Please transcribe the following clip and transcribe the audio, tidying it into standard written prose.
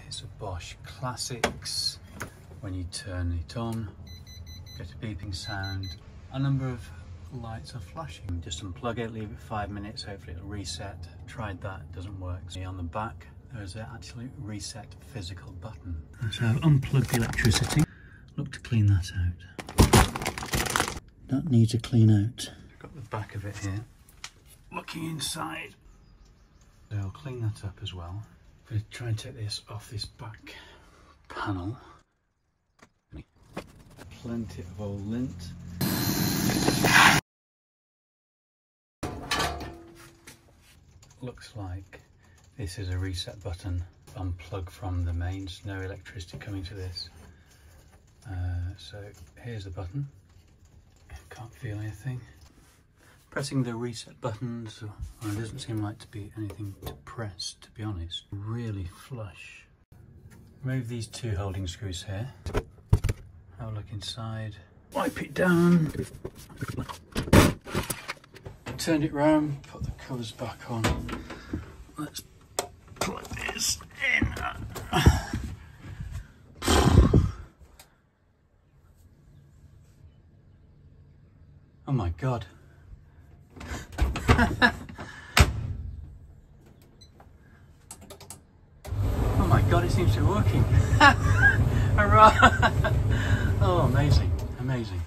It's a Bosch Classics. When you turn it on, get a beeping sound. A number of lights are flashing. Just unplug it, leave it 5 minutes, hopefully it'll reset. Tried that, it doesn't work. So on the back, there's an actually reset physical button. So I've unplugged the electricity. Look to clean that out. That needs a clean out. Got the back of it here. Looking inside. So I'll clean that up as well. I'm going to try and take this off this back panel. Plenty of old lint. Looks like this is a reset button. Unplug from the mains, no electricity coming to this. So here's the button. Can't feel anything. Pressing the reset buttons, well, it doesn't seem like to be anything to press, to be honest. Really flush. Remove these 2 holding screws here. Have a look inside. Wipe it down. Turn it round, put the covers back on. Let's plug this in. Oh my God. Oh my God, it seems to be working. Hurrah! Oh, amazing, amazing.